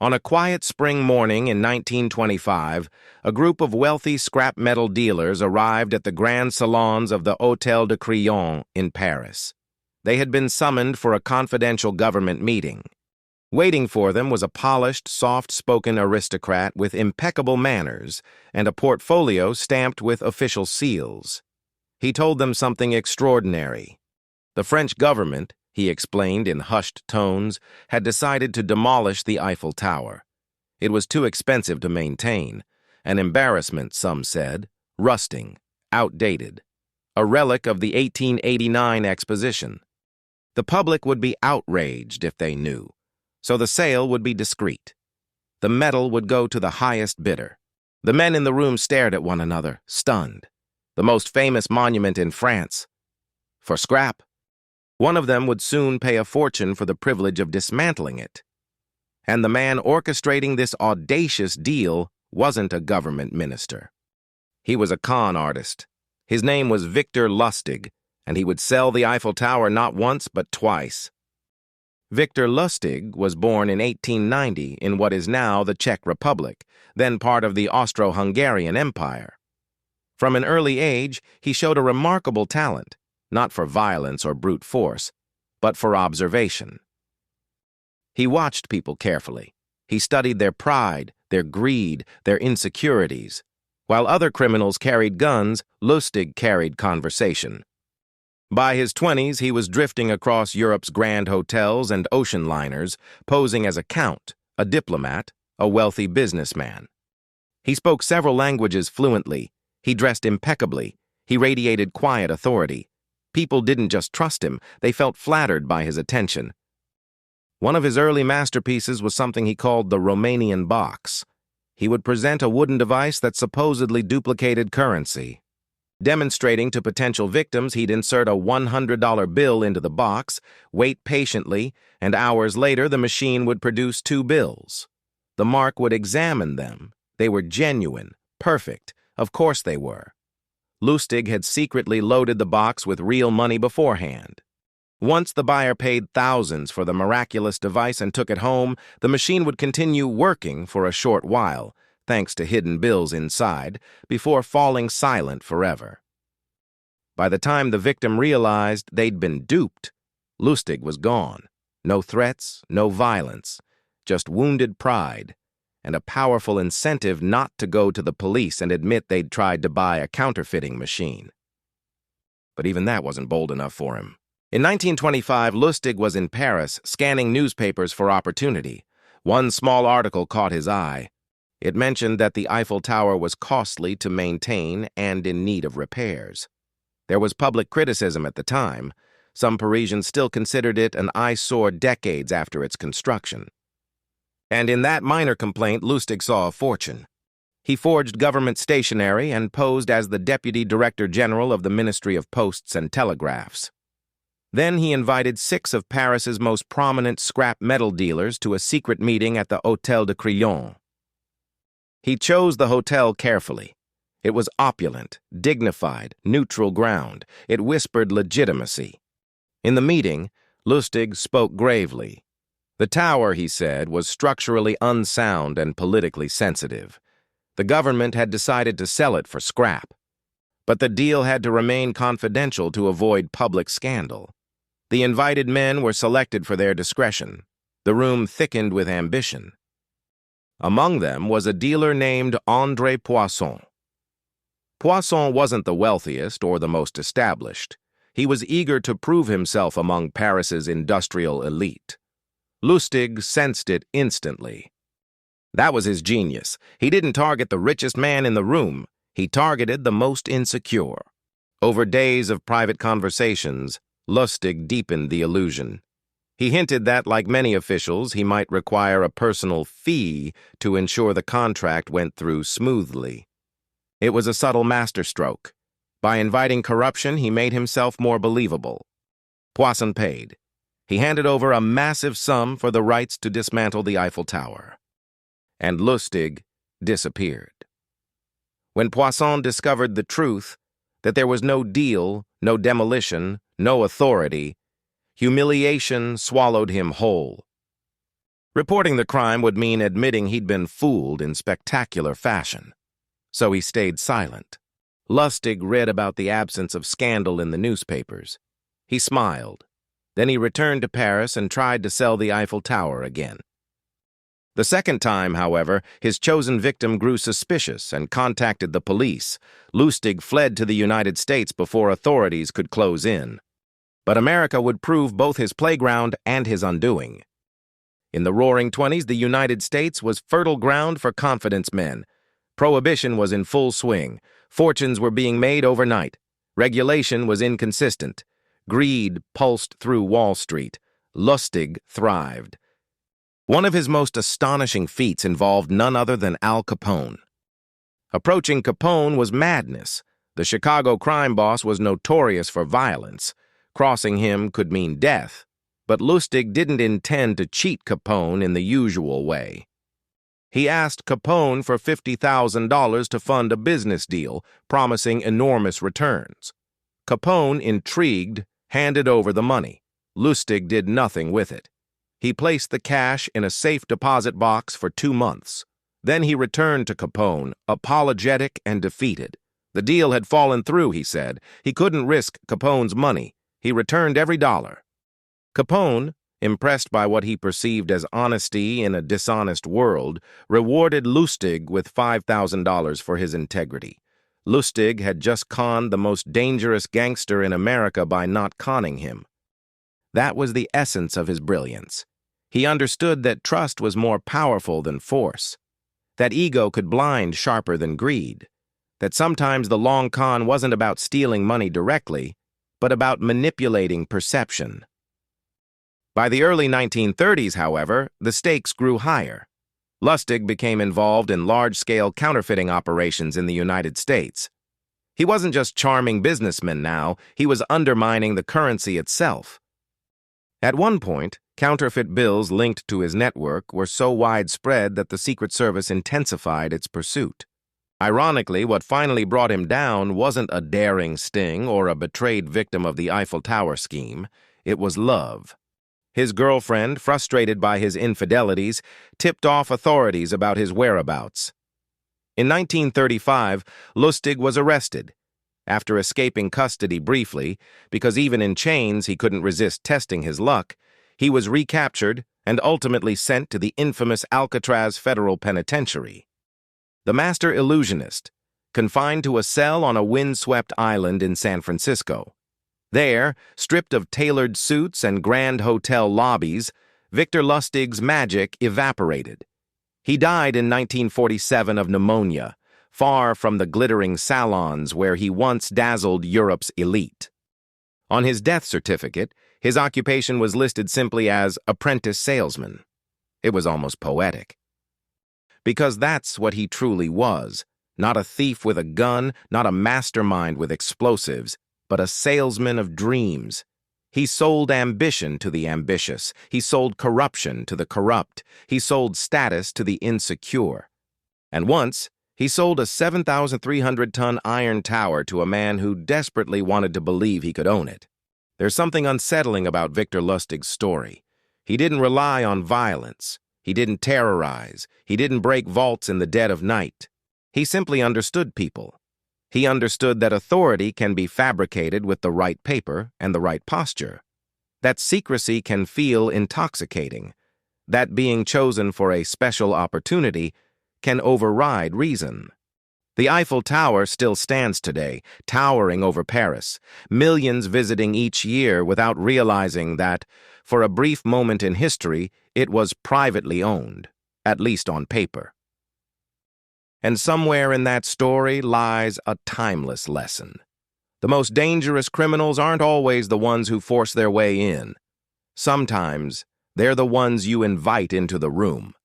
On a quiet spring morning in 1925, a group of wealthy scrap metal dealers arrived at the grand salons of the Hôtel de Crillon in Paris. They had been summoned for a confidential government meeting. Waiting for them was a polished, soft-spoken aristocrat with impeccable manners and a portfolio stamped with official seals. He told them something extraordinary. The French government, he explained in hushed tones, had decided to demolish the Eiffel Tower. It was too expensive to maintain, an embarrassment, some said, rusting, outdated, a relic of the 1889 exposition. The public would be outraged if they knew, so the sale would be discreet. The metal would go to the highest bidder. The men in the room stared at one another, stunned. The most famous monument in France. For scrap. One of them would soon pay a fortune for the privilege of dismantling it. And the man orchestrating this audacious deal wasn't a government minister. He was a con artist. His name was Victor Lustig, and he would sell the Eiffel Tower not once but twice. Victor Lustig was born in 1890 in what is now the Czech Republic, then part of the Austro-Hungarian Empire. From an early age, he showed a remarkable talent, not for violence or brute force, but for observation. He watched people carefully. He studied their pride, their greed, their insecurities. While other criminals carried guns, Lustig carried conversation. By his 20s, he was drifting across Europe's grand hotels and ocean liners, posing as a count, a diplomat, a wealthy businessman. He spoke several languages fluently. He dressed impeccably. He radiated quiet authority. People didn't just trust him, they felt flattered by his attention. One of his early masterpieces was something he called the Romanian box. He would present a wooden device that supposedly duplicated currency. Demonstrating to potential victims, he'd insert a $100 bill into the box, wait patiently, and hours later the machine would produce two bills. The mark would examine them. They were genuine, perfect. Of course they were. Lustig had secretly loaded the box with real money beforehand. Once the buyer paid thousands for the miraculous device and took it home, the machine would continue working for a short while, thanks to hidden bills inside, before falling silent forever. By the time the victim realized they'd been duped, Lustig was gone. No threats, no violence, just wounded pride, and a powerful incentive not to go to the police and admit they'd tried to buy a counterfeiting machine. But even that wasn't bold enough for him. In 1925, Lustig was in Paris, scanning newspapers for opportunity. One small article caught his eye. It mentioned that the Eiffel Tower was costly to maintain and in need of repairs. There was public criticism at the time. Some Parisians still considered it an eyesore decades after its construction. And in that minor complaint, Lustig saw a fortune. He forged government stationery and posed as the Deputy Director General of the Ministry of Posts and Telegraphs. Then he invited 6 of Paris's most prominent scrap metal dealers to a secret meeting at the Hôtel de Crillon. He chose the hotel carefully. It was opulent, dignified, neutral ground. It whispered legitimacy. In the meeting, Lustig spoke gravely. The tower, he said, was structurally unsound and politically sensitive. The government had decided to sell it for scrap. But the deal had to remain confidential to avoid public scandal. The invited men were selected for their discretion. The room thickened with ambition. Among them was a dealer named André Poisson. Poisson wasn't the wealthiest or the most established. He was eager to prove himself among Paris's industrial elite. Lustig sensed it instantly. That was his genius. He didn't target the richest man in the room. He targeted the most insecure. Over days of private conversations, Lustig deepened the illusion. He hinted that, like many officials, he might require a personal fee to ensure the contract went through smoothly. It was a subtle masterstroke. By inviting corruption, he made himself more believable. Poisson paid. He handed over a massive sum for the rights to dismantle the Eiffel Tower. And Lustig disappeared. When Poisson discovered the truth, that there was no deal, no demolition, no authority, humiliation swallowed him whole. Reporting the crime would mean admitting he'd been fooled in spectacular fashion. So he stayed silent. Lustig read about the absence of scandal in the newspapers. He smiled. Then he returned to Paris and tried to sell the Eiffel Tower again. The second time, however, his chosen victim grew suspicious and contacted the police. Lustig fled to the United States before authorities could close in. But America would prove both his playground and his undoing. In the Roaring '20s, the United States was fertile ground for confidence men. Prohibition was in full swing. Fortunes were being made overnight. Regulation was inconsistent. Greed pulsed through Wall Street. Lustig thrived. One of his most astonishing feats involved none other than Al Capone. Approaching Capone was madness. The Chicago crime boss was notorious for violence. Crossing him could mean death. But Lustig didn't intend to cheat Capone in the usual way. He asked Capone for $50,000 to fund a business deal, promising enormous returns. Capone, intrigued, handed over the money. Lustig did nothing with it. He placed the cash in a safe deposit box for 2 months. Then he returned to Capone, apologetic and defeated. The deal had fallen through, he said. He couldn't risk Capone's money. He returned every dollar. Capone, impressed by what he perceived as honesty in a dishonest world, rewarded Lustig with $5,000 for his integrity. Lustig had just conned the most dangerous gangster in America by not conning him. That was the essence of his brilliance. He understood that trust was more powerful than force, that ego could blind sharper than greed, that sometimes the long con wasn't about stealing money directly, but about manipulating perception. By the early 1930s, however, the stakes grew higher. Lustig became involved in large-scale counterfeiting operations in the United States. He wasn't just charming businessmen now, he was undermining the currency itself. At one point, counterfeit bills linked to his network were so widespread that the Secret Service intensified its pursuit. Ironically, what finally brought him down wasn't a daring sting or a betrayed victim of the Eiffel Tower scheme. It was love. His girlfriend, frustrated by his infidelities, tipped off authorities about his whereabouts. In 1935, Lustig was arrested. After escaping custody briefly, because even in chains he couldn't resist testing his luck, he was recaptured and ultimately sent to the infamous Alcatraz Federal Penitentiary. The master illusionist, confined to a cell on a windswept island in San Francisco. There, stripped of tailored suits and grand hotel lobbies, Victor Lustig's magic evaporated. He died in 1947 of pneumonia, far from the glittering salons where he once dazzled Europe's elite. On his death certificate, his occupation was listed simply as apprentice salesman. It was almost poetic. Because that's what he truly was, not a thief with a gun, not a mastermind with explosives, but a salesman of dreams. He sold ambition to the ambitious. He sold corruption to the corrupt. He sold status to the insecure. And once, he sold a 7,300-ton iron tower to a man who desperately wanted to believe he could own it. There's something unsettling about Victor Lustig's story. He didn't rely on violence. He didn't terrorize. He didn't break vaults in the dead of night. He simply understood people. He understood that authority can be fabricated with the right paper and the right posture, that secrecy can feel intoxicating, that being chosen for a special opportunity can override reason. The Eiffel Tower still stands today, towering over Paris, millions visiting each year without realizing that, for a brief moment in history, it was privately owned, at least on paper. And somewhere in that story lies a timeless lesson. The most dangerous criminals aren't always the ones who force their way in. Sometimes, they're the ones you invite into the room.